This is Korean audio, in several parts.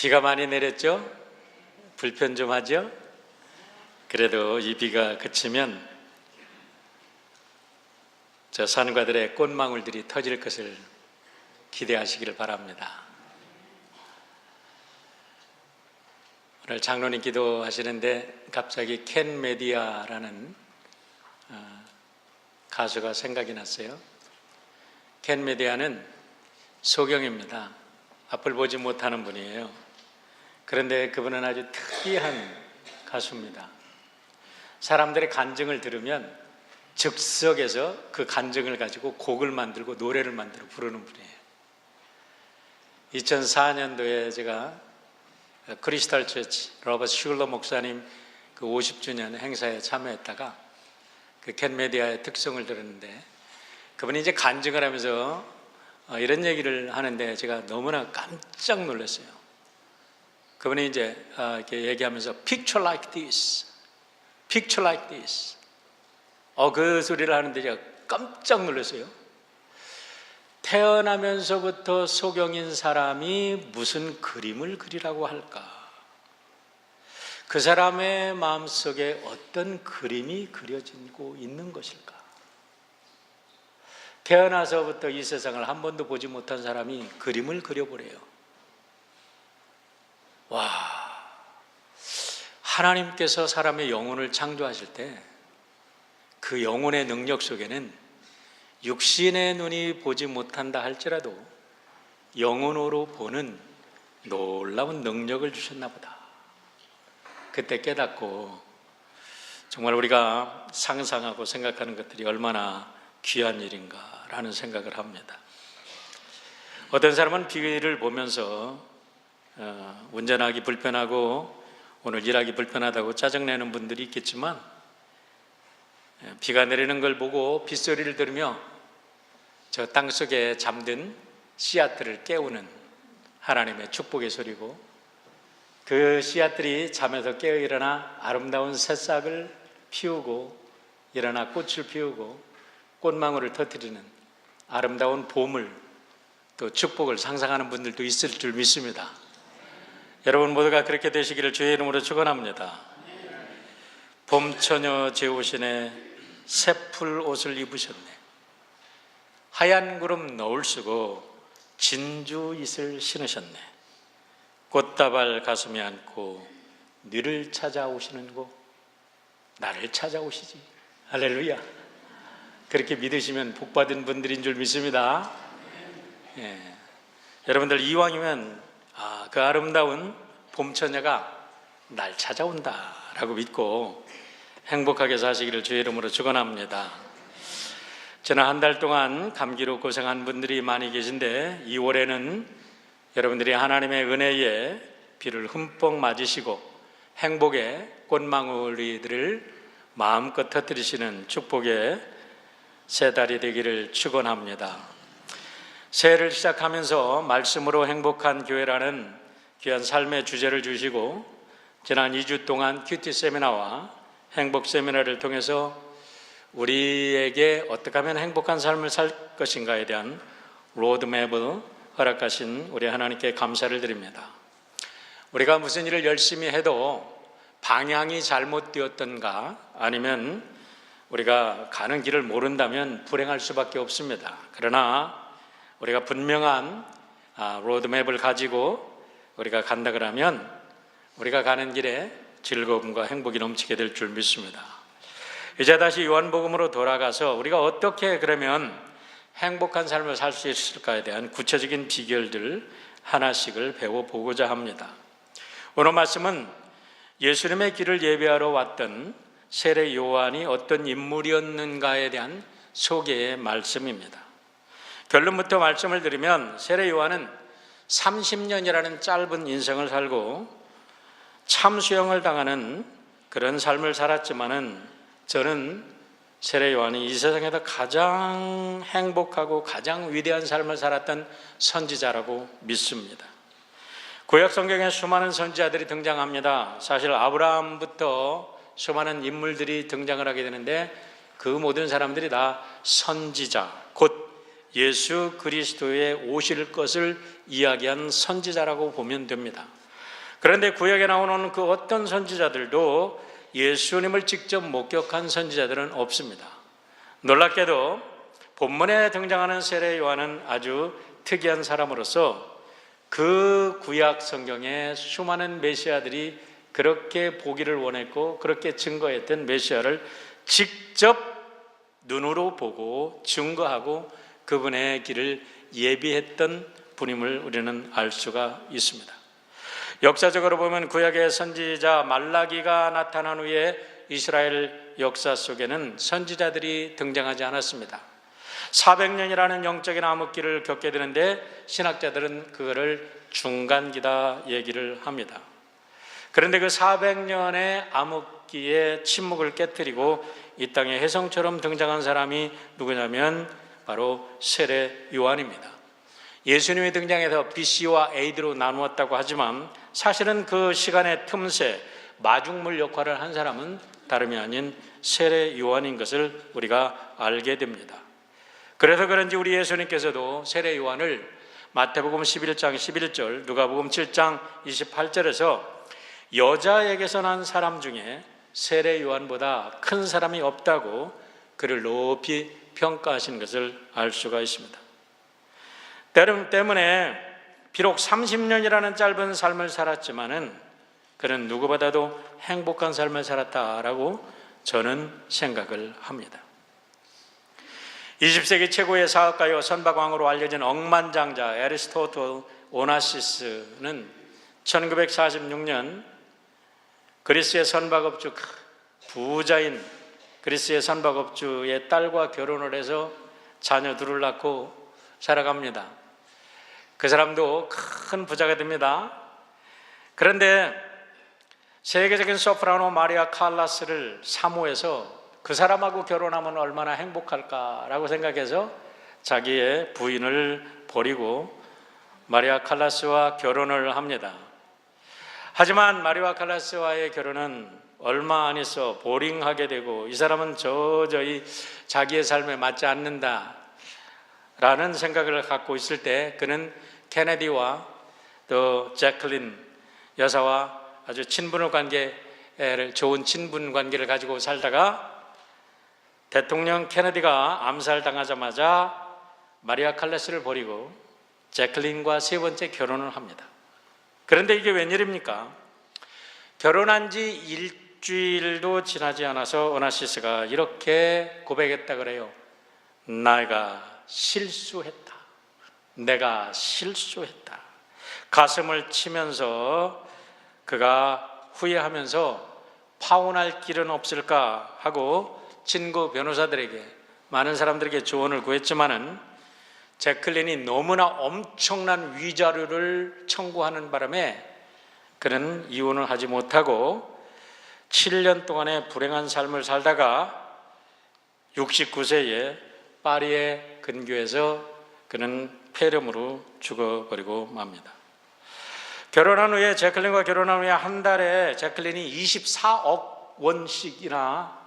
비가 많이 내렸죠? 불편 좀 하죠? 그래도 이 비가 그치면 저 산과들의 꽃망울들이 터질 것을 기대하시기를 바랍니다. 오늘 장로님 기도하시는데 갑자기 켄 메디아라는 가수가 생각이 났어요. 켄 메디아는 소경입니다. 앞을 보지 못하는 분이에요. 그런데 그분은 아주 특이한 가수입니다. 사람들의 간증을 들으면 즉석에서 그 간증을 가지고 곡을 만들고 노래를 만들어 부르는 분이에요. 2004년도에 제가 크리스탈 처치 로버트 슐러 목사님 그 50주년 행사에 참여했다가 그 켄 메디아의 특성을 들었는데 그분이 이제 간증을 하면서 이런 얘기를 하는데 제가 너무나 깜짝 놀랐어요. 그분이 이제 이렇게 얘기하면서 Picture like this, Picture like this. 그 소리를 하는데 제가 깜짝 놀랐어요. 태어나면서부터 소경인 사람이 무슨 그림을 그리라고 할까? 그 사람의 마음속에 어떤 그림이 그려지고 있는 것일까? 태어나서부터 이 세상을 한 번도 보지 못한 사람이 그림을 그려보래요. 와, 하나님께서 사람의 영혼을 창조하실 때 그 영혼의 능력 속에는 육신의 눈이 보지 못한다 할지라도 영혼으로 보는 놀라운 능력을 주셨나 보다. 그때 깨닫고 정말 우리가 상상하고 생각하는 것들이 얼마나 귀한 일인가라는 생각을 합니다. 어떤 사람은 비를 보면서 운전하기 불편하고 오늘 일하기 불편하다고 짜증내는 분들이 있겠지만 비가 내리는 걸 보고 빗소리를 들으며 저 땅속에 잠든 씨앗들을 깨우는 하나님의 축복의 소리고 그 씨앗들이 잠에서 깨어 일어나 아름다운 새싹을 피우고 일어나 꽃을 피우고 꽃망울을 터뜨리는 아름다운 봄을 또 축복을 상상하는 분들도 있을 줄 믿습니다. 여러분 모두가 그렇게 되시기를 주의 이름으로 축원합니다. 봄처녀 제오신의 새풀 옷을 입으셨네. 하얀 구름 너울 쓰고 진주 잇을 신으셨네. 꽃다발 가슴에 안고 너를 찾아오시는 곳 나를 찾아오시지. 할렐루야. 그렇게 믿으시면 복받은 분들인 줄 믿습니다. 여러분들 이왕이면 그 아름다운 봄처녀가 날 찾아온다 라고 믿고 행복하게 사시기를 주의 이름으로 축원합니다. 저는 한 달 동안 감기로 고생한 분들이 많이 계신데 2월에는 여러분들이 하나님의 은혜에 비를 흠뻑 맞으시고 행복의 꽃망울이들을 마음껏 터뜨리시는 축복의 새 달이 되기를 축원합니다. 새해를 시작하면서 말씀으로 행복한 교회라는 귀한 삶의 주제를 주시고 지난 2주 동안 큐티 세미나와 행복 세미나를 통해서 우리에게 어떻게 하면 행복한 삶을 살 것인가에 대한 로드맵을 허락하신 우리 하나님께 감사를 드립니다. 우리가 무슨 일을 열심히 해도 방향이 잘못되었던가 아니면 우리가 가는 길을 모른다면 불행할 수밖에 없습니다. 그러나 우리가 분명한 로드맵을 가지고 우리가 간다 그러면 우리가 가는 길에 즐거움과 행복이 넘치게 될 줄 믿습니다. 이제 다시 요한복음으로 돌아가서 우리가 어떻게 그러면 행복한 삶을 살 수 있을까에 대한 구체적인 비결들 하나씩을 배워보고자 합니다. 오늘 말씀은 예수님의 길을 예배하러 왔던 세례 요한이 어떤 인물이었는가에 대한 소개의 말씀입니다. 결론부터 말씀을 드리면 세례 요한은 30년이라는 짧은 인생을 살고 참수형을 당하는 그런 삶을 살았지만은 저는 세례 요한이 이 세상에서 가장 행복하고 가장 위대한 삶을 살았던 선지자라고 믿습니다. 구약 성경에 수많은 선지자들이 등장합니다. 사실 아브라함부터 수많은 인물들이 등장을 하게 되는데 그 모든 사람들이 다 선지자, 곧 예수 그리스도의 오실 것을 이야기한 선지자라고 보면 됩니다. 그런데 구약에 나오는 그 어떤 선지자들도 예수님을 직접 목격한 선지자들은 없습니다. 놀랍게도 본문에 등장하는 세례 요한은 아주 특이한 사람으로서 그 구약 성경에 수많은 메시아들이 그렇게 보기를 원했고 그렇게 증거했던 메시아를 직접 눈으로 보고 증거하고 그분의 길을 예비했던 분임을 우리는 알 수가 있습니다. 역사적으로 보면 구약의 선지자 말라기가 나타난 후에 이스라엘 역사 속에는 선지자들이 등장하지 않았습니다. 400년이라는 영적인 암흑기를 겪게 되는데 신학자들은 그거를 중간기다 얘기를 합니다. 그런데 그 400년의 암흑기의 침묵을 깨뜨리고 이 땅에 혜성처럼 등장한 사람이 누구냐면 바로 세례 요한입니다. 예수님이 등장해서 BC와 AD로 나누었다고 하지만 사실은 그 시간의 틈새 마중물 역할을 한 사람은 다름이 아닌 세례 요한인 것을 우리가 알게 됩니다. 그래서 그런지 우리 예수님께서도 세례 요한을 마태복음 11장 11절, 누가복음 7장 28절에서 여자에게서 난 사람 중에 세례 요한보다 큰 사람이 없다고 그를 높이 평가하신 것을 알 수가 있습니다. 때문에 비록 30년이라는 짧은 삶을 살았지만은 그는 누구보다도 행복한 삶을 살았다라고 저는 생각을 합니다. 20세기 최고의 사학가요 선박왕으로 알려진 억만장자 에리스토틀 오나시스는 1946년 그리스의 선박업주 부자인 그리스의 선박업주의 딸과 결혼을 해서 자녀 둘을 낳고 살아갑니다. 그 사람도 큰 부자가 됩니다. 그런데 세계적인 소프라노 마리아 칼라스를 사모해서 그 사람하고 결혼하면 얼마나 행복할까라고 생각해서 자기의 부인을 버리고 마리아 칼라스와 결혼을 합니다. 하지만 마리아 칼라스와의 결혼은 얼마 안 있어 보링하게 되고 이 사람은 도저히 자기의 삶에 맞지 않는다 라는 생각을 갖고 있을 때 그는 케네디와 또 제클린 여사와 아주 좋은 친분 관계를 가지고 살다가 대통령 케네디가 암살당하자마자 마리아 칼라스를 버리고 제클린과 세 번째 결혼을 합니다. 그런데 이게 웬일입니까? 결혼한 지 일주일도 지나지 않아서 오나시스가 이렇게 고백했다 그래요. 내가 실수했다. 가슴을 치면서 그가 후회하면서 파혼할 길은 없을까 하고 친구 변호사들에게 많은 사람들에게 조언을 구했지만은 제클린이 너무나 엄청난 위자료를 청구하는 바람에 그는 이혼을 하지 못하고 7년 동안의 불행한 삶을 살다가 69세에 파리의 근교에서 그는 폐렴으로 죽어버리고 맙니다. 결혼한 후에 제클린과 결혼한 후에 한 달에 제클린이 24억 원씩이나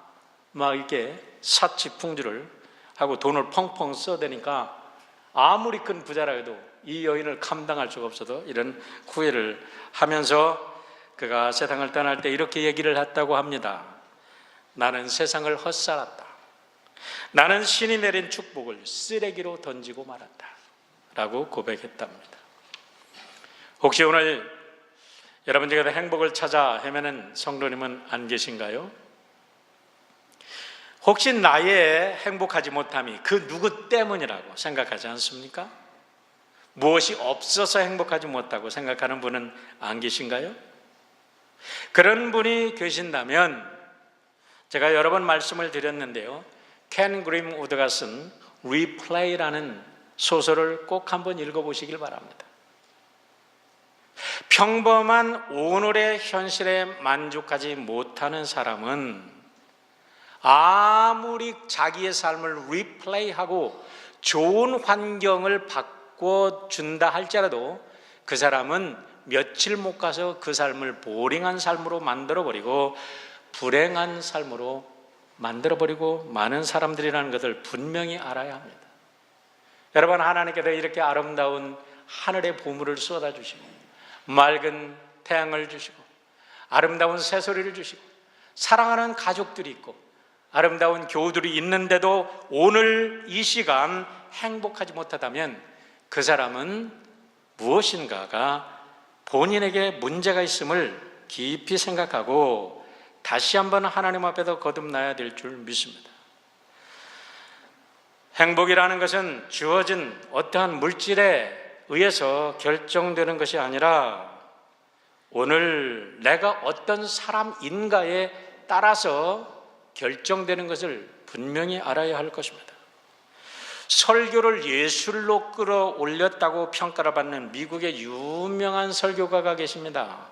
막 이렇게 사치풍주를 하고 돈을 펑펑 써대니까 아무리 큰 부자라 해도 이 여인을 감당할 수가 없어도 이런 후회를 하면서 그가 세상을 떠날 때 이렇게 얘기를 했다고 합니다. 나는 세상을 헛살았다. 나는 신이 내린 축복을 쓰레기로 던지고 말았다 라고 고백했답니다. 혹시 오늘 여러분 중에 행복을 찾아 헤매는 성도님은 안 계신가요? 혹시 나의 행복하지 못함이 그 누구 때문이라고 생각하지 않습니까? 무엇이 없어서 행복하지 못하고 생각하는 분은 안 계신가요? 그런 분이 계신다면 제가 여러 번 말씀을 드렸는데요. 켄 그린우드가 쓴 리플레이라는 소설을 꼭 한번 읽어보시길 바랍니다. 평범한 오늘의 현실에 만족하지 못하는 사람은 아무리 자기의 삶을 리플레이하고 좋은 환경을 바꿔준다 할지라도 그 사람은 며칠 못 가서 그 삶을 보링한 삶으로 만들어버리고 불행한 삶으로 만들어버리고 많은 사람들이라는 것을 분명히 알아야 합니다. 여러분, 하나님께서 이렇게 아름다운 하늘의 보물을 쏟아주시고 맑은 태양을 주시고 아름다운 새소리를 주시고 사랑하는 가족들이 있고 아름다운 교우들이 있는데도 오늘 이 시간 행복하지 못하다면 그 사람은 무엇인가가 본인에게 문제가 있음을 깊이 생각하고 다시 한번 하나님 앞에서 거듭나야 될 줄 믿습니다. 행복이라는 것은 주어진 어떠한 물질에 의해서 결정되는 것이 아니라 오늘 내가 어떤 사람인가에 따라서 결정되는 것을 분명히 알아야 할 것입니다. 설교를 예술로 끌어올렸다고 평가를 받는 미국의 유명한 설교가가 계십니다.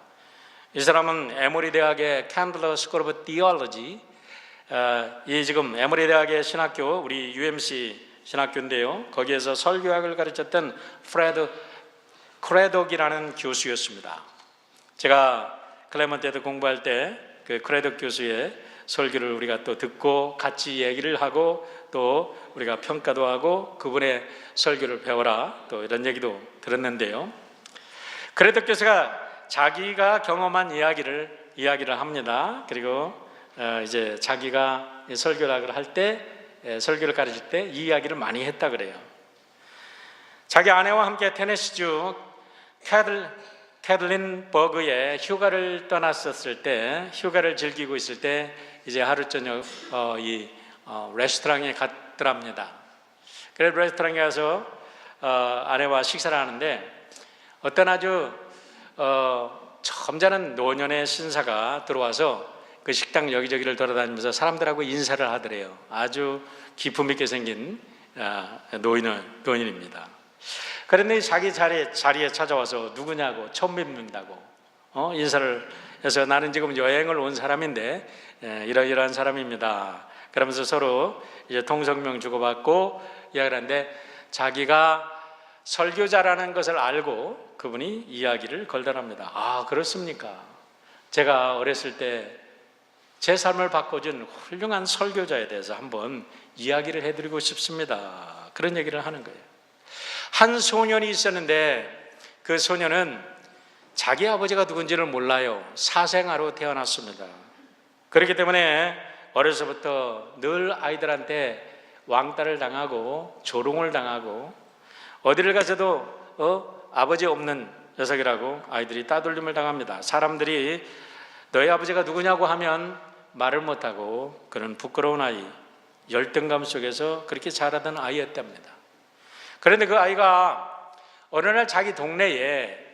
이 사람은 에모리 대학의 캔들러 스쿨 오브 디올로지, 이 지금 에모리 대학의 신학교, 우리 UMC 신학교인데요, 거기에서 설교학을 가르쳤던 프레드 크레독이라는 교수였습니다. 제가 클레먼트에도 공부할 때 그 크레독 교수의 설교를 우리가 또 듣고 같이 얘기를 하고 또 우리가 평가도 하고 그분의 설교를 배워라 또 이런 얘기도 들었는데요, 크레독 교수가 자기가 경험한 이야기를 합니다. 그리고 이제 자기가 설교를 할 때, 설교를 가르칠 때 이 이야기를 많이 했다 그래요. 자기 아내와 함께 테네시주 캐들린 버그에 휴가를 떠났었을 때, 휴가를 즐기고 있을 때 이제 하루 저녁 레스토랑에 갔더랍니다. 그래서 레스토랑에 가서 아내와 식사를 하는데 어떤 아주 점잖은 노년의 신사가 들어와서 그 식당 여기저기를 돌아다니면서 사람들하고 인사를 하더래요. 아주 기품 있게 생긴 노인입니다. 그런데 자기 자리에 찾아와서 누구냐고 처음 뵙는다고 인사를 해서 나는 지금 여행을 온 사람인데 이러이러한 사람입니다. 그러면서 서로 이제 통성명 주고받고 이야기를 하는데 자기가 설교자라는 것을 알고 그분이 이야기를 걸더랍니다. 아, 그렇습니까? 제가 어렸을 때 제 삶을 바꿔준 훌륭한 설교자에 대해서 한번 이야기를 해드리고 싶습니다. 그런 얘기를 하는 거예요. 한 소년이 있었는데 그 소년은 자기 아버지가 누군지를 몰라요. 사생아로 태어났습니다. 그렇기 때문에 어려서부터 늘 아이들한테 왕따를 당하고 조롱을 당하고 어디를 가서도 아버지 없는 녀석이라고 아이들이 따돌림을 당합니다. 사람들이 너희 아버지가 누구냐고 하면 말을 못하고 그런 부끄러운 아이, 열등감 속에서 그렇게 자라던 아이였답니다. 그런데 그 아이가 어느 날 자기 동네에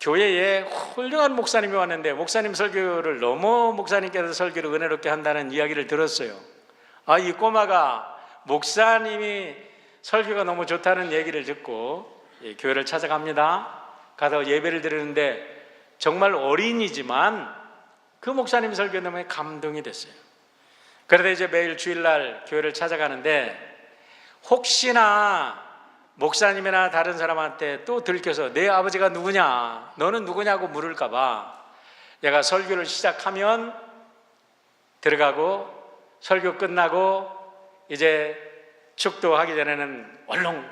교회에 훌륭한 목사님이 왔는데 목사님 설교를 너무 목사님께서 설교를 은혜롭게 한다는 이야기를 들었어요. 아, 이 꼬마가 목사님이 설교가 너무 좋다는 얘기를 듣고 교회를 찾아갑니다. 가서 예배를 드리는데 정말 어린이지만 그 목사님 설교 때문에 감동이 됐어요. 그래서 이제 매일 주일날 교회를 찾아가는데 혹시나 목사님이나 다른 사람한테 또 들켜서 내 아버지가 누구냐, 너는 누구냐고 물을까봐 얘가 설교를 시작하면 들어가고 설교 끝나고 이제 축도하기 전에는 얼른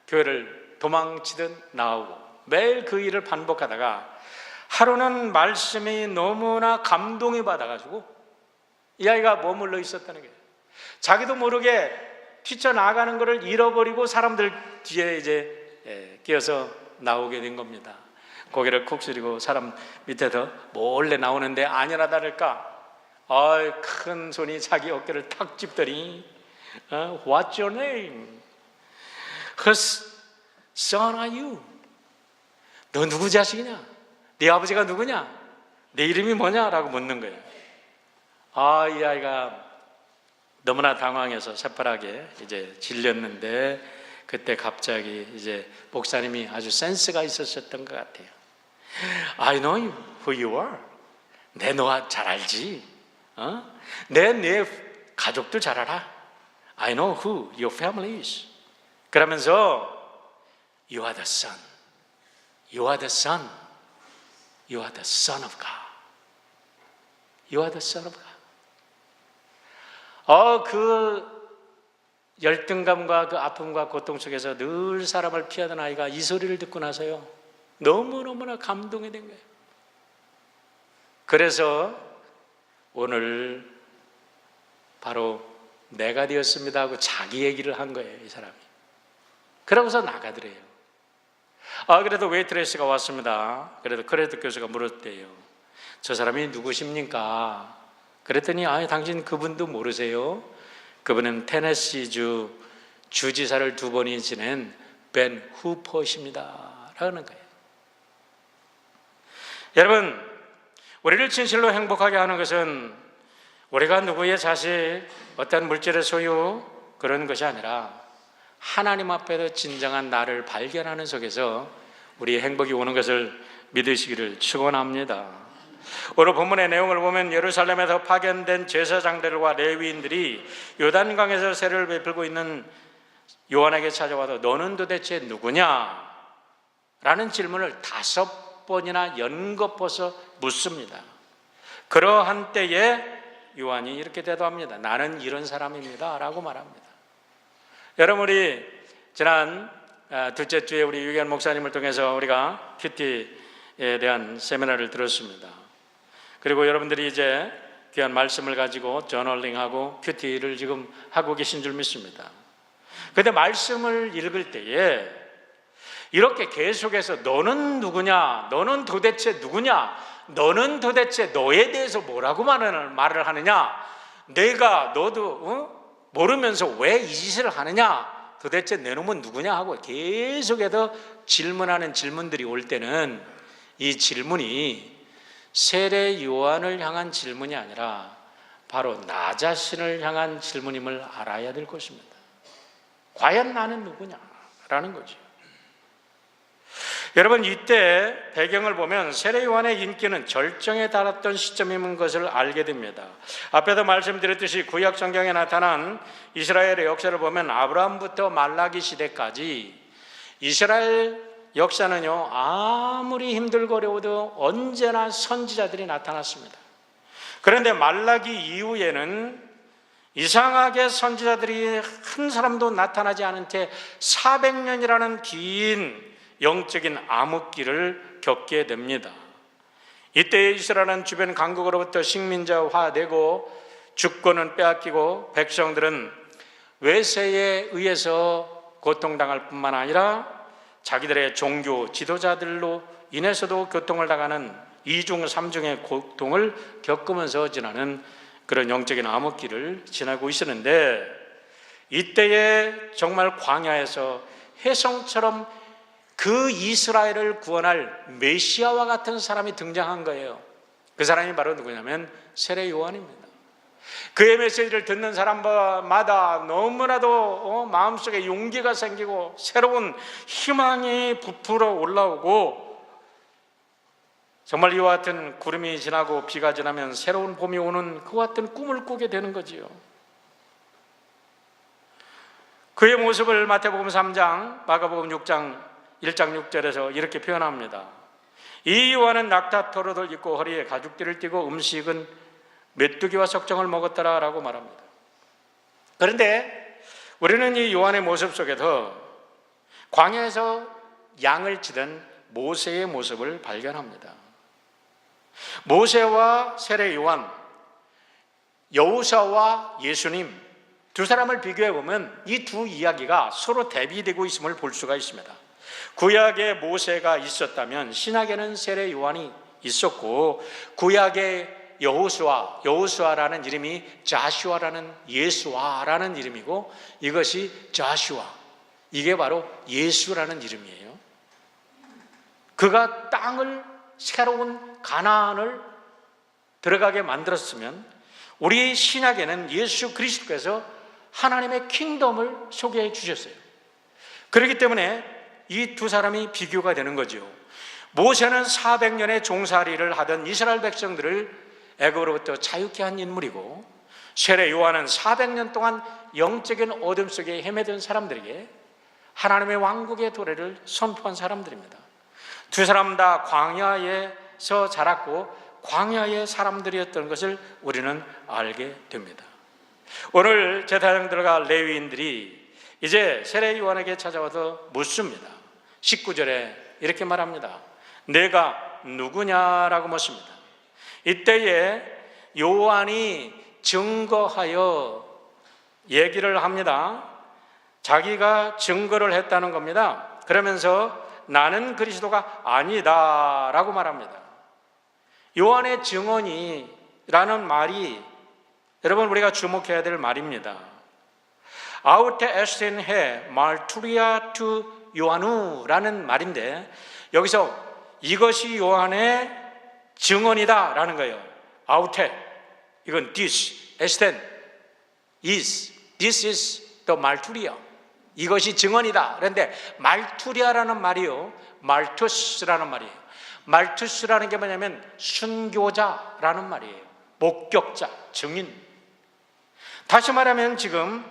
교회를 도망치듯 나오고 매일 그 일을 반복하다가 하루는 말씀이 너무나 감동이 받아가지고 이 아이가 머물러 있었다는 거예요. 자기도 모르게 뛰쳐나가는 것을 잃어버리고 사람들 뒤에 이제 끼어서 나오게 된 겁니다. 고개를 쿡 숙이고 사람 밑에서 몰래 나오는데 아니나 다를까 큰 손이 자기 어깨를 탁 짚더니 What's your name? Whose son are you? 너 누구 자식이냐? 네 아버지가 누구냐? 내 이름이 뭐냐? 라고 묻는 거예요. 이 아이가 너무나 당황해서 새파랗게 이제 질렸는데 그때 갑자기 이제 목사님이 아주 센스가 있었던 것 같아요. I know who you are. 내 너 잘 알지. 내 가족들 잘 알아. I know who your family is. 그러면서 You are the son. You are the son. You are the son of God. You are the son of God. 그 열등감과 그 아픔과 고통 속에서 늘 사람을 피하던 아이가 이 소리를 듣고 나서요 너무너무나 감동이 된 거예요. 그래서 오늘 바로 내가 되었습니다 하고 자기 얘기를 한 거예요, 이 사람이. 그러고서 나가더래요. 그래도 웨이트레스가 왔습니다. 그래도 크레딧 교수가 물었대요. 저 사람이 누구십니까? 그랬더니 당신 그분도 모르세요? 그분은 테네시주 주지사를 2번이 지낸 벤 후퍼십니다 라는 거예요. 여러분, 우리를 진실로 행복하게 하는 것은 우리가 누구의 자식, 어떤 물질의 소유 그런 것이 아니라 하나님 앞에서 진정한 나를 발견하는 속에서 우리의 행복이 오는 것을 믿으시기를 축원합니다. 오늘 본문의 내용을 보면 예루살렘에서 파견된 제사장들과 레위인들이 요단강에서 세례를 베풀고 있는 요한에게 찾아와서 너는 도대체 누구냐? 라는 질문을 5번이나 연거푸어서 묻습니다. 그러한 때에 요한이 이렇게 대답합니다. 나는 이런 사람입니다 라고 말합니다. 여러분, 우리 지난 둘째 주에 우리 유기한 목사님을 통해서 우리가 큐티에 대한 세미나를 들었습니다. 그리고 여러분들이 이제 귀한 말씀을 가지고 저널링하고 큐티를 지금 하고 계신 줄 믿습니다. 그런데 말씀을 읽을 때에 이렇게 계속해서 너는 누구냐? 너는 도대체 누구냐? 너는 도대체 너에 대해서 뭐라고 말을 하느냐? 내가 너도 모르면서 왜 이 짓을 하느냐? 도대체 내 놈은 누구냐? 하고 계속해서 질문하는 질문들이 올 때는 이 질문이 세례 요한을 향한 질문이 아니라 바로 나 자신을 향한 질문임을 알아야 될 것입니다. 과연 나는 누구냐? 라는 거죠. 여러분, 이때 배경을 보면 세례 요한의 인기는 절정에 달했던 시점인 것을 알게 됩니다. 앞에도 말씀드렸듯이 구약 성경에 나타난 이스라엘의 역사를 보면 아브라함부터 말라기 시대까지 이스라엘 역사는요, 아무리 힘들고 어려워도 언제나 선지자들이 나타났습니다. 그런데 말라기 이후에는 이상하게 선지자들이 한 사람도 나타나지 않은 채 400년이라는 긴 영적인 암흑기를 겪게 됩니다. 이때 이스라엘은 주변 강국으로부터 식민자화되고 주권은 빼앗기고 백성들은 외세에 의해서 고통당할 뿐만 아니라 자기들의 종교 지도자들로 인해서도 고통을 당하는 2중 3중의 고통을 겪으면서 지나는 그런 영적인 암흑기를 지나고 있었는데, 이때에 정말 광야에서 혜성처럼 그 이스라엘을 구원할 메시아와 같은 사람이 등장한 거예요. 그 사람이 바로 누구냐면 세례 요한입니다. 그의 메시지를 듣는 사람마다 너무나도 마음속에 용기가 생기고 새로운 희망이 부풀어 올라오고, 정말 이와 같은 구름이 지나고 비가 지나면 새로운 봄이 오는 그와 같은 꿈을 꾸게 되는 거지요. 그의 모습을 마태복음 3장, 마가복음 6장 1장 6절에서 이렇게 표현합니다. 이 요한은 낙타토롯을 입고 허리에 가죽띠를 띠고 음식은 메뚜기와 석정을 먹었더라 라고 말합니다. 그런데 우리는 이 요한의 모습 속에서 광야에서 양을 치던 모세의 모습을 발견합니다. 모세와 세례 요한, 여호사와 예수님 두 사람을 비교해 보면 이 두 이야기가 서로 대비되고 있음을 볼 수가 있습니다. 구약에 모세가 있었다면 신약에는 세례 요한이 있었고, 구약의 여호수아라는 이름이 자슈아라는 예수아라는 이름이고, 이것이 자슈아, 이게 바로 예수라는 이름이에요. 그가 땅을, 새로운 가나안을 들어가게 만들었으면 우리 신약에는 예수 그리스도께서 하나님의 킹덤을 소개해 주셨어요. 그렇기 때문에 이 두 사람이 비교가 되는 거죠. 모세는 400년의 종살이를 하던 이스라엘 백성들을 애굽으로부터 자유케 한 인물이고, 세례 요한은 400년 동안 영적인 어둠 속에 헤매던 사람들에게 하나님의 왕국의 도래를 선포한 사람들입니다. 두 사람 다 광야에서 자랐고 광야의 사람들이었던 것을 우리는 알게 됩니다. 오늘 제사장들과 레위인들이 이제 세례 요한에게 찾아와서 묻습니다. 19절에 이렇게 말합니다. 내가 누구냐라고 묻습니다. 이때에 요한이 증거하여 얘기를 합니다. 자기가 증거를 했다는 겁니다. 그러면서 나는 그리스도가 아니다 라고 말합니다. 요한의 증언이라는 말이 여러분 우리가 주목해야 될 말입니다. 아우테 에스텐 해 말투리아 투 요한우라는 말인데 여기서 이것이 요한의 증언이다 라는 거예요. 아우테, 이건 this, 에스텐, is, this is the 말투리아. 이것이 증언이다. 그런데 말투리아라는 말이요, 말투스라는 말이에요. 말투스라는 게 뭐냐면 순교자라는 말이에요. 목격자, 증인. 다시 말하면 지금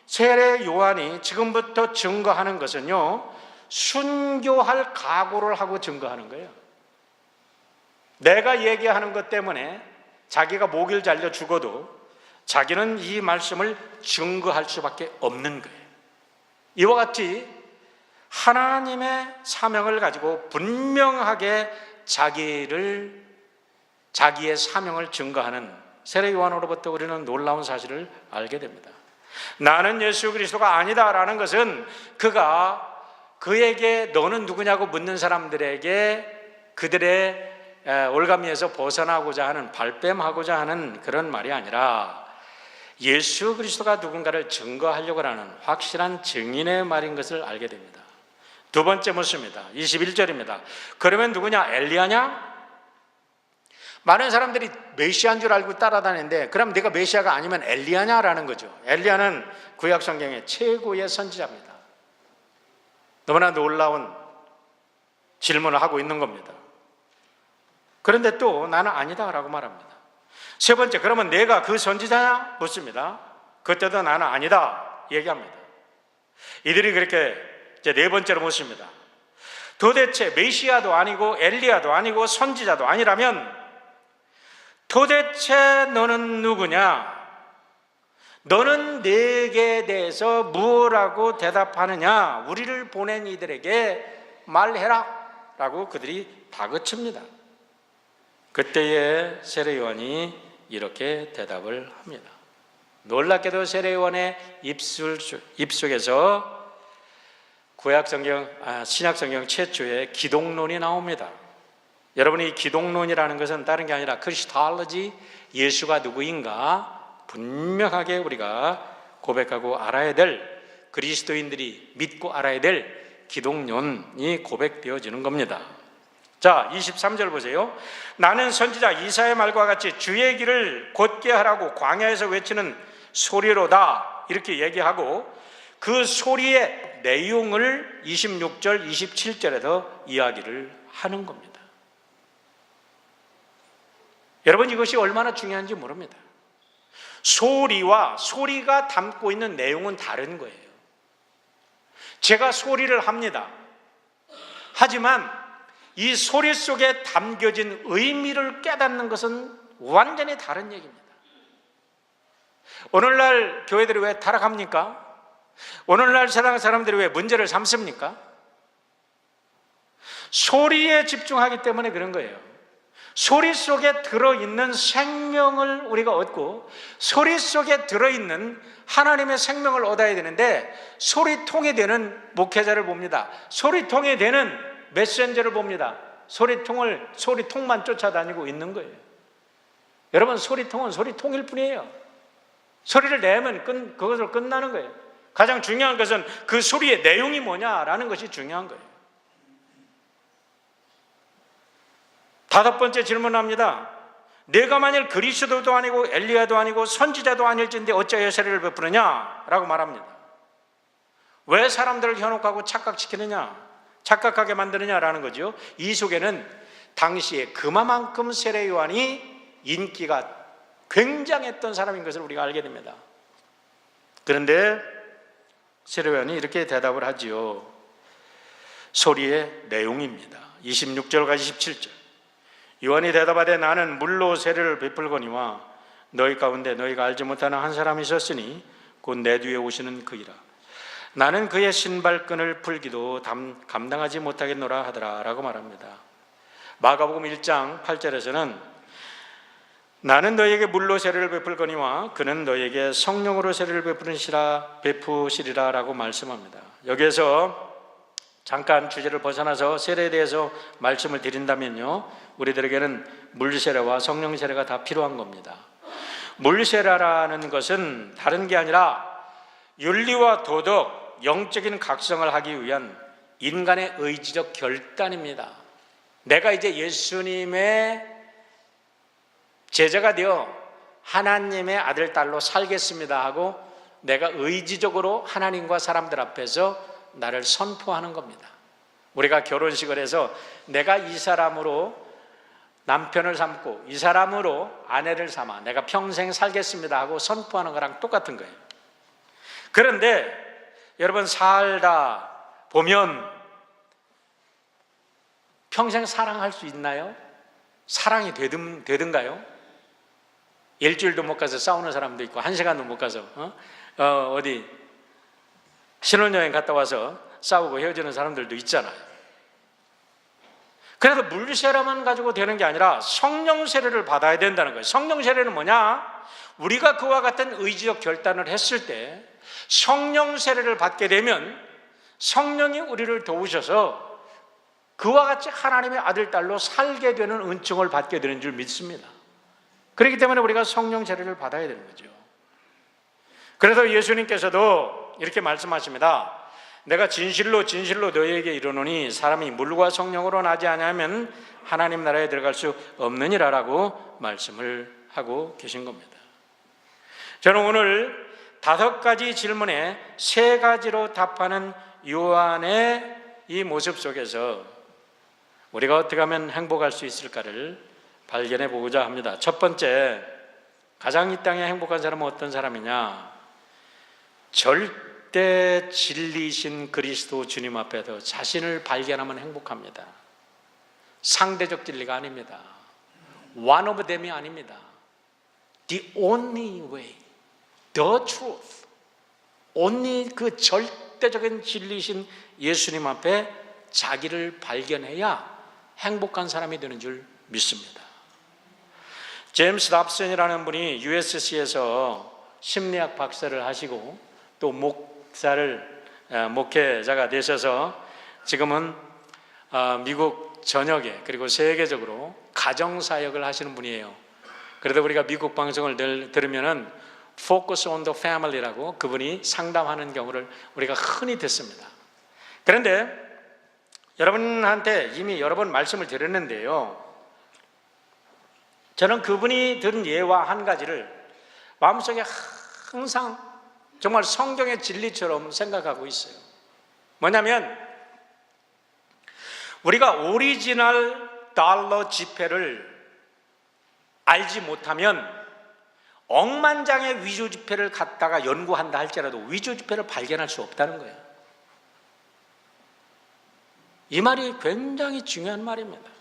세례 요한이 지금부터 증거하는 것은요, 순교할 각오를 하고 증거하는 거예요. 내가 얘기하는 것 때문에 자기가 목을 잘려 죽어도 자기는 이 말씀을 증거할 수밖에 없는 거예요. 이와 같이 하나님의 사명을 가지고 분명하게 자기의 사명을 증거하는 세례 요한으로부터 우리는 놀라운 사실을 알게 됩니다. 나는 예수 그리스도가 아니다라는 것은 그가 그에게 너는 누구냐고 묻는 사람들에게 그들의 올가미에서 벗어나고자 하는, 발뺌하고자 하는 그런 말이 아니라 예수 그리스도가 누군가를 증거하려고 하는 확실한 증인의 말인 것을 알게 됩니다. 두 번째 묻습니다. 21절입니다. 그러면 누구냐? 엘리야냐? 많은 사람들이 메시아인 줄 알고 따라다니는데 그럼 내가 메시아가 아니면 엘리야냐라는 거죠. 엘리야는 구약 성경의 최고의 선지자입니다. 너무나 놀라운 질문을 하고 있는 겁니다. 그런데 또 나는 아니다라고 말합니다. 세 번째, 그러면 내가 그 선지자냐? 묻습니다. 그때도 나는 아니다 얘기합니다. 이들이 그렇게 이제 네 번째로 묻습니다. 도대체 메시아도 아니고 엘리야도 아니고 선지자도 아니라면 도대체 너는 누구냐? 너는 내게 대해서 무엇라고 대답하느냐? 우리를 보낸 이들에게 말해라 라고 그들이 다그칩니다. 그때에 세례 요한이 이렇게 대답을 합니다. 놀랍게도 세례 요한의 입속에서 신약 성경 최초의 기독론이 나옵니다. 여러분이 이 기독론이라는 것은 다른 게 아니라 크리스톨로지, 예수가 누구인가 분명하게 우리가 고백하고 알아야 될, 그리스도인들이 믿고 알아야 될 기독론이 고백되어지는 겁니다. 자, 23절 보세요. 나는 선지자 이사야의 말과 같이 주의 길을 곧게 하라고 광야에서 외치는 소리로다 이렇게 얘기하고 그 소리의 내용을 26절, 27절에서 이야기를 하는 겁니다. 여러분, 이것이 얼마나 중요한지 모릅니다. 소리가 담고 있는 내용은 다른 거예요. 제가 소리를 합니다. 하지만 이 소리 속에 담겨진 의미를 깨닫는 것은 완전히 다른 얘기입니다. 오늘날 교회들이 왜 타락합니까? 오늘날 세상 사람들이 왜 문제를 삼습니까? 소리에 집중하기 때문에 그런 거예요. 소리 속에 들어있는 생명을 우리가 얻고 소리 속에 들어있는 하나님의 생명을 얻어야 되는데 소리통이 되는 목회자를 봅니다. 소리통이 되는 메신저를 봅니다. 소리통만 쫓아다니고 있는 거예요. 여러분, 소리통은 소리통일 뿐이에요. 소리를 내면 그것으로 끝나는 거예요. 가장 중요한 것은 그 소리의 내용이 뭐냐라는 것이 중요한 거예요. 다섯 번째 질문합니다. 내가 만일 그리스도도 아니고 엘리야도 아니고 선지자도 아닐진데 어찌하여 세례를 베푸느냐? 라고 말합니다. 왜 사람들을 현혹하고 착각하게 만드느냐라는 거죠. 이 속에는 당시에 그만큼 세례 요한이 인기가 굉장했던 사람인 것을 우리가 알게 됩니다. 그런데 세례 요한이 이렇게 대답을 하지요. 소리의 내용입니다. 26절과 27절. 요한이 대답하되 나는 물로 세례를 베풀거니와 너희 가운데 너희가 알지 못하는 한 사람이 있었으니 곧 내 뒤에 오시는 그이라. 나는 그의 신발끈을 풀기도 감당하지 못하겠노라 하더라 라고 말합니다. 마가복음 1장 8절에서는 나는 너에게 물로 세례를 베풀거니와 그는 너에게 성령으로 세례를 베푸시리라 라고 말씀합니다. 여기에서 잠깐 주제를 벗어나서 세례에 대해서 말씀을 드린다면요, 우리들에게는 물세례와 성령 세례가 다 필요한 겁니다. 물세례라는 것은 다른 게 아니라 윤리와 도덕, 영적인 각성을 하기 위한 인간의 의지적 결단입니다. 내가 이제 예수님의 제자가 되어 하나님의 아들, 딸로 살겠습니다 하고 내가 의지적으로 하나님과 사람들 앞에서 나를 선포하는 겁니다. 우리가 결혼식을 해서 내가 이 사람으로 남편을 삼고 이 사람으로 아내를 삼아 내가 평생 살겠습니다 하고 선포하는 거랑 똑같은 거예요. 그런데 여러분, 살다 보면 평생 사랑할 수 있나요? 사랑이 되든가요? 일주일도 못 가서 싸우는 사람도 있고 1시간도 못 가서 어디 신혼여행 갔다 와서 싸우고 헤어지는 사람들도 있잖아요. 그래도 물세례만 가지고 되는 게 아니라 성령 세례를 받아야 된다는 거예요. 성령 세례는 뭐냐? 우리가 그와 같은 의지적 결단을 했을 때 성령 세례를 받게 되면 성령이 우리를 도우셔서 그와 같이 하나님의 아들, 딸로 살게 되는 은총을 받게 되는 줄 믿습니다. 그렇기 때문에 우리가 성령 세례를 받아야 되는 거죠. 그래서 예수님께서도 이렇게 말씀하십니다. 내가 진실로 진실로 너희에게 이르노니 사람이 물과 성령으로 나지 아니하면 하나님 나라에 들어갈 수 없느니라 라고 말씀을 하고 계신 겁니다. 저는 오늘 5가지 질문에 3가지로 답하는 요한의 이 모습 속에서 우리가 어떻게 하면 행복할 수 있을까를 발견해 보고자 합니다. 첫 번째, 가장 이 땅에 행복한 사람은 어떤 사람이냐? 절대 진리이신 그리스도 주님 앞에서 자신을 발견하면 행복합니다. 상대적 진리가 아닙니다. One of them이 아닙니다. The only way, the truth, only 그 절대적인 진리이신 예수님 앞에 자기를 발견해야 행복한 사람이 되는 줄 믿습니다. 제임스 랍슨이라는 분이 USC에서 심리학 박사를 하시고 또 목회자가 되셔서 지금은 미국 전역에 그리고 세계적으로 가정사역을 하시는 분이에요. 그래도 우리가 미국 방송을 들으면은 Focus on the Family라고 그분이 상담하는 경우를 우리가 흔히 듣습니다. 그런데 여러분한테 이미 여러 번 말씀을 드렸는데요, 저는 그분이 들은 예와 한 가지를 마음속에 항상 정말 성경의 진리처럼 생각하고 있어요. 뭐냐면 우리가 오리지널 달러 지폐를 알지 못하면 억만장의 위조 지폐를 갖다가 연구한다 할지라도 위조 지폐를 발견할 수 없다는 거예요. 이 말이 굉장히 중요한 말입니다.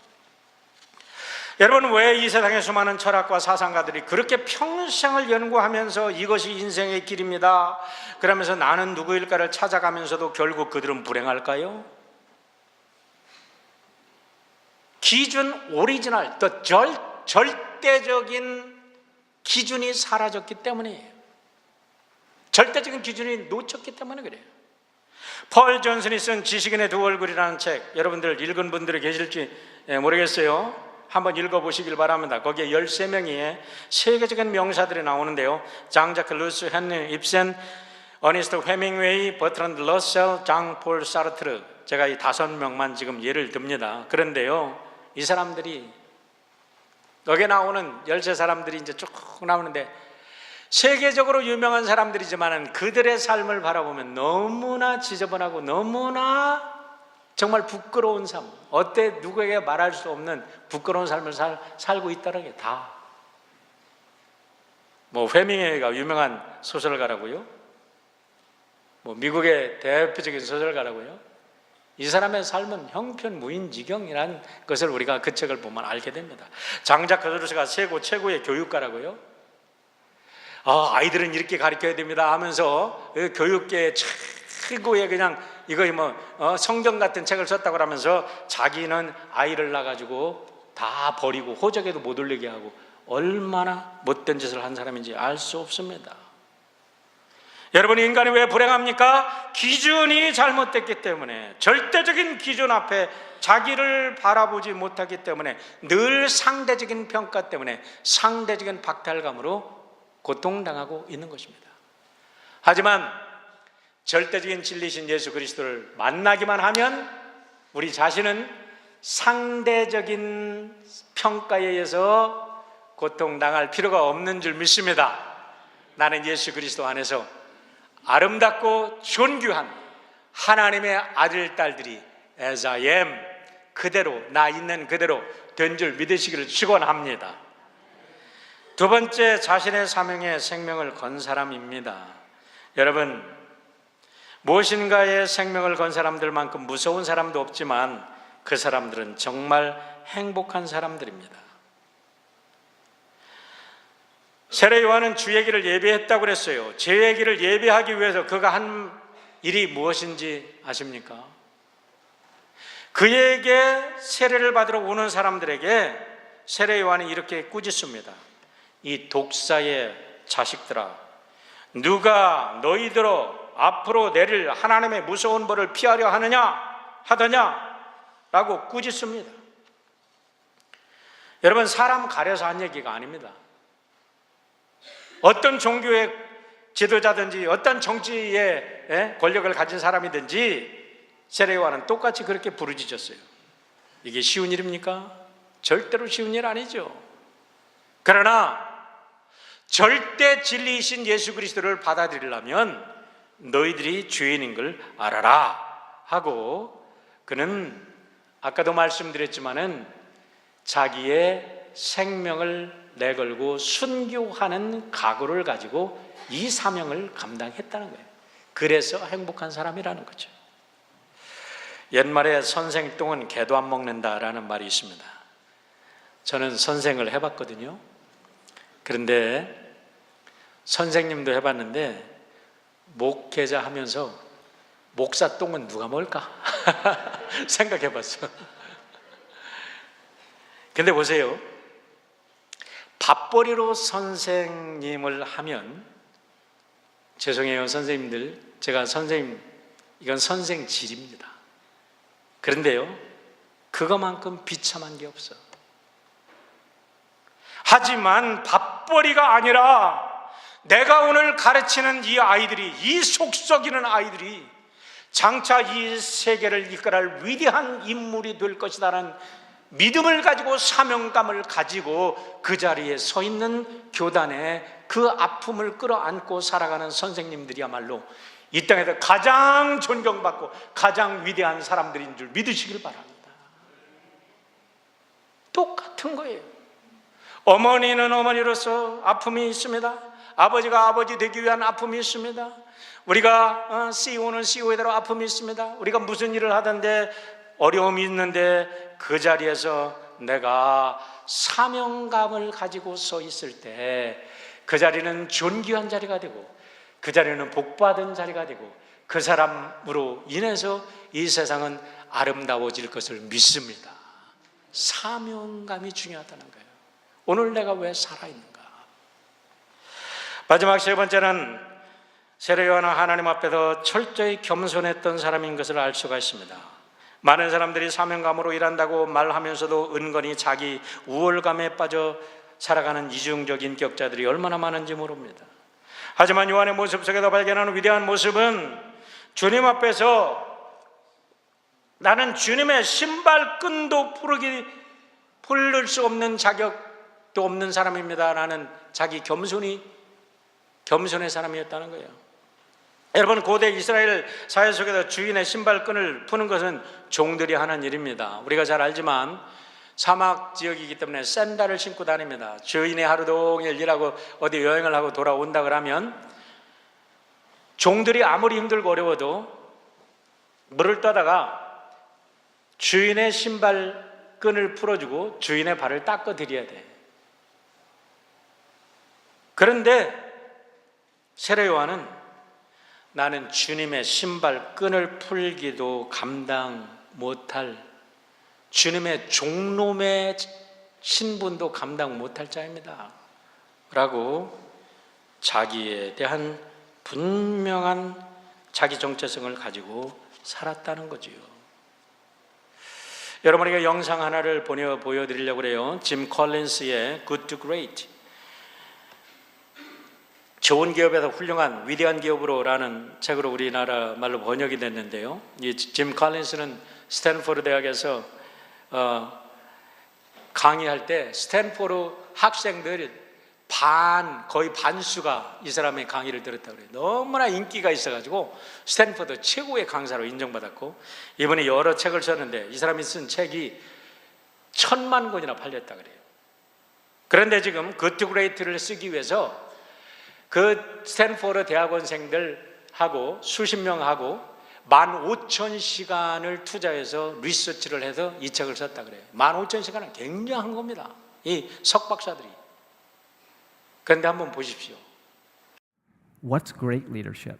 여러분, 왜 이 세상에 수많은 철학과 사상가들이 그렇게 평생을 연구하면서 이것이 인생의 길입니다, 그러면서 나는 누구일까를 찾아가면서도 결국 그들은 불행할까요? 기준, 오리지널, 또 절대적인 기준이 사라졌기 때문이에요. 절대적인 기준이 놓쳤기 때문에 그래요. 펄 존슨이 쓴 지식인의 두 얼굴이라는 책, 여러분들 읽은 분들이 계실지 모르겠어요. 한번 읽어보시길 바랍니다. 거기에 13명의 세계적인 명사들이 나오는데요, 장자크 루소, 헨리 입센, 어니스트 헤밍웨이, 버트란드 러셀, 장 폴 사르트르, 제가 이 5명만 지금 예를 듭니다. 그런데요, 이 사람들이 여기에 나오는 13사람들이 이제 쭉 나오는데 세계적으로 유명한 사람들이지만 그들의 삶을 바라보면 너무나 지저분하고 너무나 정말 부끄러운 삶, 어때 누구에게 말할 수 없는 부끄러운 삶을 살고 있다는 게 다. 뭐 헤밍웨이가 유명한 소설가라고요? 뭐 미국의 대표적인 소설가라고요? 이 사람의 삶은 형편무인지경이라는 것을 우리가 그 책을 보면 알게 됩니다. 장자크 루소가 최고의 교육가라고요? 아이들은 이렇게 가르쳐야 됩니다 하면서 교육계의 최고의 그냥 이거 성경 같은 책을 썼다고 하면서 자기는 아이를 낳아가지고 다 버리고 호적에도 못 올리게 하고 얼마나 못된 짓을 한 사람인지 알 수 없습니다. 여러분, 인간이 왜 불행합니까? 기준이 잘못됐기 때문에, 절대적인 기준 앞에 자기를 바라보지 못하기 때문에, 늘 상대적인 평가 때문에 상대적인 박탈감으로 고통당하고 있는 것입니다. 하지만 절대적인 진리신 예수 그리스도를 만나기만 하면 우리 자신은 상대적인 평가에 의해서 고통당할 필요가 없는 줄 믿습니다. 나는 예수 그리스도 안에서 아름답고 존귀한 하나님의 아들, 딸들이 as I am, 그대로, 나 있는 그대로 된 줄 믿으시기를 축원합니다. 두 번째, 자신의 사명에 생명을 건 사람입니다. 여러분, 무엇인가에 생명을 건 사람들만큼 무서운 사람도 없지만 그 사람들은 정말 행복한 사람들입니다. 세례 요한은 주 얘기를 예배했다고 그랬어요. 제 얘기를 예배하기 위해서 그가 한 일이 무엇인지 아십니까? 그에게 세례를 받으러 오는 사람들에게 세례 요한이 이렇게 꾸짖습니다. 이 독사의 자식들아, 누가 너희들로 앞으로 내릴 하나님의 무서운 벌을 피하려 하더냐 라고 꾸짖습니다. 여러분, 사람 가려서 한 얘기가 아닙니다. 어떤 종교의 지도자든지 어떤 정치의 권력을 가진 사람이든지 세례 요한은 똑같이 그렇게 부르짖었어요. 이게 쉬운 일입니까? 절대로 쉬운 일 아니죠. 그러나 절대 진리이신 예수 그리스도를 받아들이려면 너희들이 죄인인 걸 알아라 하고, 그는 아까도 말씀드렸지만은 자기의 생명을 내걸고 순교하는 각오를 가지고 이 사명을 감당했다는 거예요. 그래서 행복한 사람이라는 거죠. 옛말에 선생 똥은 개도 안 먹는다라는 말이 있습니다. 저는 선생을 해봤거든요. 그런데 선생님도 해봤는데 목회자 하면서 목사 똥은 누가 먹을까? 생각해봤어. 근데 보세요, 밥벌이로 선생님을 하면, 죄송해요 선생님들, 제가 선생님, 이건 선생질입니다. 그런데요, 그거만큼 비참한 게 없어. 하지만 밥벌이가 아니라 내가 오늘 가르치는 이 아이들이, 이 속썩이는 아이들이 장차 이 세계를 이끌어갈 위대한 인물이 될 것이다라는 믿음을 가지고 사명감을 가지고 그 자리에 서 있는 교단에 그 아픔을 끌어안고 살아가는 선생님들이야말로 이 땅에서 가장 존경받고 가장 위대한 사람들인 줄 믿으시길 바랍니다. 똑같은 거예요. 어머니는 어머니로서 아픔이 있습니다. 아버지가 아버지 되기 위한 아픔이 있습니다. 우리가 CEO는 CEO대로 아픔이 있습니다. 우리가 무슨 일을 하던데 어려움이 있는데 그 자리에서 내가 사명감을 가지고 서 있을 때 그 자리는 존귀한 자리가 되고 그 자리는 복받은 자리가 되고 그 사람으로 인해서 이 세상은 아름다워질 것을 믿습니다. 사명감이 중요하다는 거예요. 오늘 내가 왜 살아있는가? 마지막 세 번째는 세례 요한은 하나님 앞에서 철저히 겸손했던 사람인 것을 알 수가 있습니다. 많은 사람들이 사명감으로 일한다고 말하면서도 은근히 자기 우월감에 빠져 살아가는 이중적 인격자들이 얼마나 많은지 모릅니다. 하지만 요한의 모습 속에서 발견하는 위대한 모습은 주님 앞에서 나는 주님의 신발끈도 풀을 수 없는 자격도 없는 사람입니다 라는 자기 겸손의 사람이었다는 거예요. 여러분, 고대 이스라엘 사회 속에서 주인의 신발끈을 푸는 것은 종들이 하는 일입니다. 우리가 잘 알지만 사막 지역이기 때문에 샌들을 신고 다닙니다. 주인이 하루 종일 일하고 어디 여행을 하고 돌아온다 그러면 종들이 아무리 힘들고 어려워도 물을 떠다가 주인의 신발끈을 풀어주고 주인의 발을 닦아드려야 돼. 그런데 세례 요한은 나는 주님의 신발끈을 풀기도 감당 못할 주님의 종놈의 신분도 감당 못할 자입니다 라고 자기에 대한 분명한 자기 정체성을 가지고 살았다는 거지요. 여러분에게 영상 하나를 보여드리려고 그래요. 짐 컬린스의 Good to Great, 좋은 기업에서 훌륭한 위대한 기업으로 라는 책으로 우리나라 말로 번역이 됐는데요. 이 짐 컬린스는 스탠포드 대학에서 강의할 때 스탠포드 학생들 거의 반수가 이 사람의 강의를 들었다고 그래요. 너무나 인기가 있어가지고 스탠포드 최고의 강사로 인정받았고, 이번에 여러 책을 썼는데 이 사람이 쓴 책이 1000만 권이나 팔렸다 그래요. 그런데 지금 Good to Great를 쓰기 위해서 그 스탠포드 대학원생들하고 수십 명하고 15,000시간을 투자해서 리서치를 해서 이 책을 썼다 그래요. 15,000시간은 굉장한 겁니다, 이 석박사들이. 그런데 한번 보십시오. What's great leadership?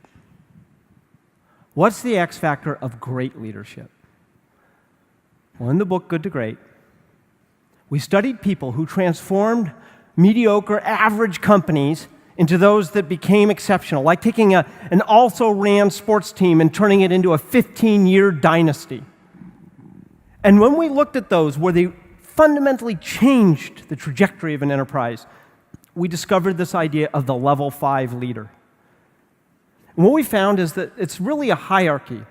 What's the X factor of great leadership? Well, in the book Good to Great, we studied people who transformed mediocre, average companies into those that became exceptional, like taking an also-ran sports team and turning it into a 15-year dynasty. And when we looked at those where they fundamentally changed the trajectory of an enterprise, we discovered this idea of the level 5 leader. And what we found is that it's really a hierarchy.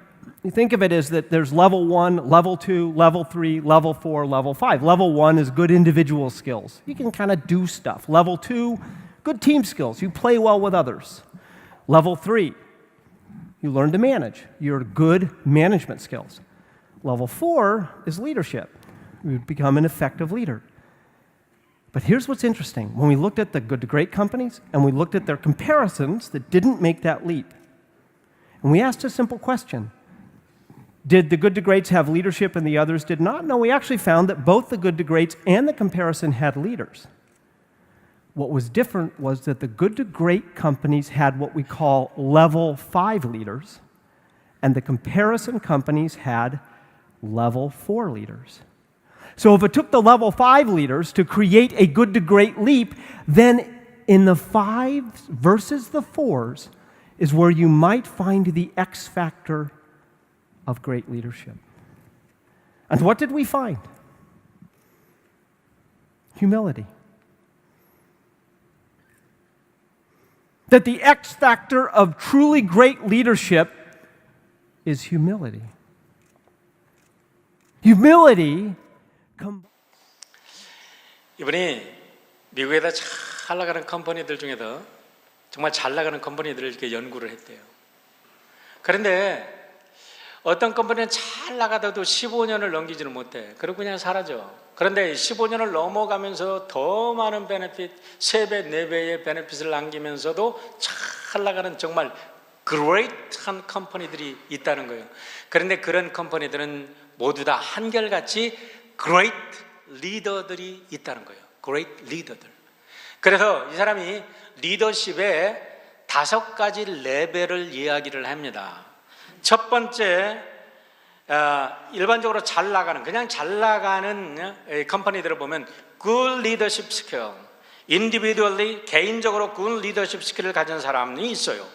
You think of it as that there's level 1, level 2, level 3, level 4, level 5. Level 1 is good individual skills. You can kind of do stuff. Level 2, good team skills. You play well with others. Level 3, you learn to manage. You're good management skills. Level 4 is leadership. You become an effective leader. But here's what's interesting. When we looked at the good to great companies and we looked at their comparisons that didn't make that leap, and we asked a simple question. Did the good to greats have leadership and the others did not? No, we actually found that both the good to greats and the comparison had leaders. What was different was that the good to great companies had what we call level 5 leaders, and the comparison companies had level 4 leaders. So if it took the level 5 leaders to create a good to great leap, then in the 5s versus the 4s is where you might find the X factor of great leadership. And what did we find? Humility. That the X factor of truly great leadership is humility. Humility. 이번에 미국에다 잘 나가는 컴퍼니들 중에서 정말 잘 나가는 컴퍼니들을 이렇게 연구를 했대요. 그런데 어떤 컴퍼니는 잘 나가다도 15년을 넘기지는 못해. 그리고 그냥 사라져. 그런데 15년을 넘어가면서 더 많은 베네핏, 3배, 4배의 베네핏을 남기면서도 잘 나가는 정말 그레이트한 컴퍼니들이 있다는 거예요. 그런데 그런 컴퍼니들은 모두 다 한결같이 great 리더들이 있다는 거예요. great 리더들. 그래서 이 사람이 리더십의 5가지 레벨을 이야기를 합니다. 첫 번째, 일반적으로 잘 나가는, 그냥 잘 나가는 컴퍼니들을 보면 good leadership skill, individually, 개인적으로 good leadership skill을 가진 사람이 있어요.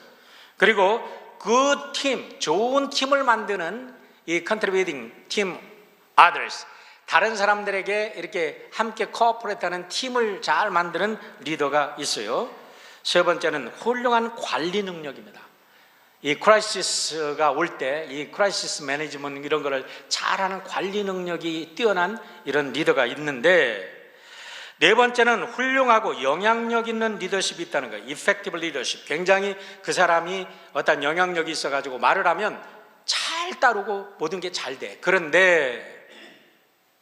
그리고 good team, 좋은 팀을 만드는 이 contributing team others, 다른 사람들에게 이렇게 함께 코어퍼레이트하는 팀을 잘 만드는 리더가 있어요. 세 번째는 훌륭한 관리 능력입니다. 이 크라이시스가 올 때 이 크라이시스 매니지먼트 이런 거를 잘하는 관리 능력이 뛰어난 이런 리더가 있는데, 네 번째는 훌륭하고 영향력 있는 리더십이 있다는 거예요. effective leadership. 굉장히 그 사람이 어떤 영향력이 있어가지고 말을 하면 잘 따르고 모든 게 잘 돼. 그런데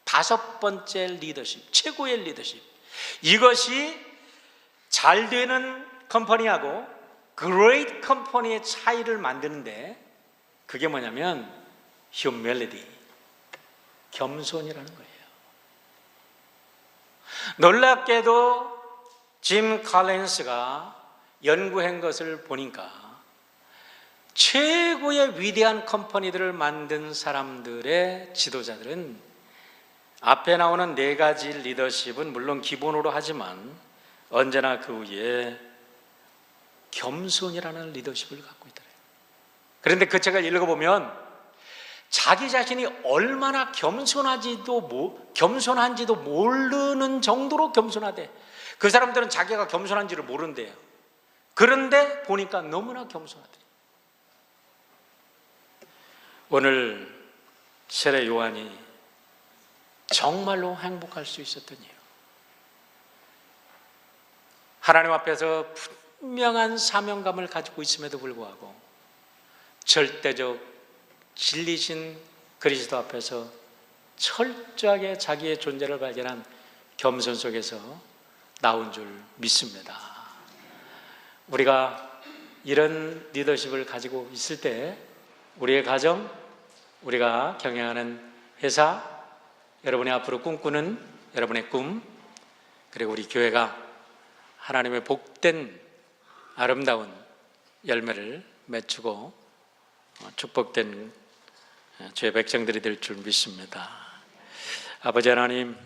5번째 리더십, 최고의 리더십. 이것이 잘 되는 컴퍼니하고 great 컴퍼니의 차이를 만드는데, 그게 뭐냐면 humility, 겸손이라는 거예요. 놀랍게도 짐 컬린스가 연구한 것을 보니까 최고의 위대한 컴퍼니들을 만든 사람들의 지도자들은 앞에 나오는 네 가지 리더십은 물론 기본으로 하지만 언제나 그 위에 겸손이라는 리더십을 갖고 있더래요. 그런데 그 책을 읽어보면 자기 자신이 얼마나 겸손한지도 모르는 정도로 겸손하대. 그 사람들은 자기가 겸손한지를 모른대요. 그런데 보니까 너무나 겸손하대. 오늘 세례 요한이 정말로 행복할 수 있었던 이유, 하나님 앞에서 분명한 사명감을 가지고 있음에도 불구하고 절대적 진리신 그리스도 앞에서 철저하게 자기의 존재를 발견한 겸손 속에서 나온 줄 믿습니다. 우리가 이런 리더십을 가지고 있을 때 우리의 가정, 우리가 경영하는 회사, 여러분이 앞으로 꿈꾸는 여러분의 꿈, 그리고 우리 교회가 하나님의 복된 아름다운 열매를 맺추고 축복된 주의 백성들이 될 줄 믿습니다. 아버지 하나님,